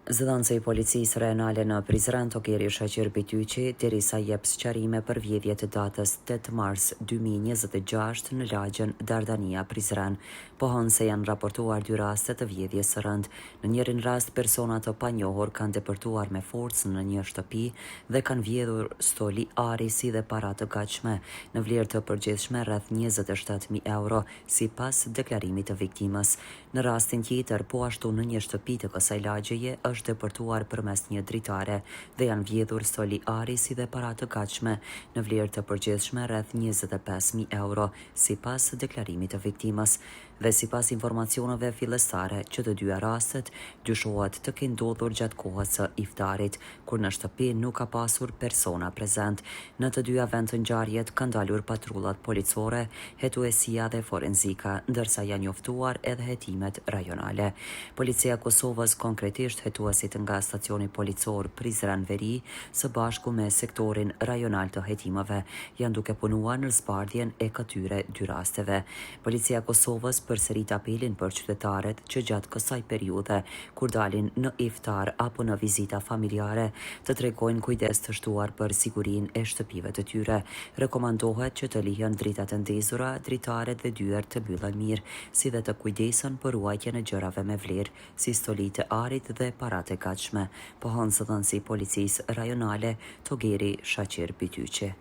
Zëdhënësi i policisë rajonale në Prizren Togeri Shaqir Bityqi derisa jep sqarime për vjedhje të datës 8 mars 2026 në lagjen Dardania Prizren. Pohon se janë raportuar 2 raste të vjedhjes së rënd. Në njërin rast persona të panjohur kanë depërtuar me forcë në një shtëpi dhe kanë vjedhur stoli ari si dhe para të gatshme në vlerë të përgjithshme rreth 27.000 euro sipas deklarimit të viktimës. Në rastin tjetër, po ashtu në një shtëpi të kësaj lagjeje është depërtuar përmes një dritare dhe janë vjedhur stoli ari si dhe para të gatshme në vlerë të përgjithshme rreth 25.000 euro sipas deklarimit të viktimës. Dhe sipas informacioneve fillestare që të dyja rastet dyshohet të kenë ndodhur gjatë kohës së iftarit, kur në shtëpi nuk ka pasur persona prezent. Në të dyja vend të ngjarjet kanë dalur patrullat policore, hetuesia dhe forenzika, ndërsa janë njoftuar edhe hetimet rajonale. Policia e Kosovës, konkretisht hetuesit nga stacioni policor Prizren Veri, së bashku me sektorin rajonal të hetimeve, janë duke punuar në zbardhjen e këtyre 2 rasteve. Policia e Kosovës përsërit apelin për qytetarët që gjatë kësaj periudhe, kur dalin në iftar apo në vizita familjare, të tregojnë kujdes të shtuar për sigurinë e shtëpive të tyre. Rekomandohet që të lihen dritat e ndezura, dritaret dhe dyert të mbyllen mirë, si dhe të kujdesen për ruajtjen e gjërave me vlerë, si stolitë e arit dhe paratë e gatshme. Pohon zëdhënësi i policisë rajonale Togeri Shaqir Bityqi.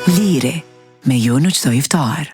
Liri, me ju në çdo iftar.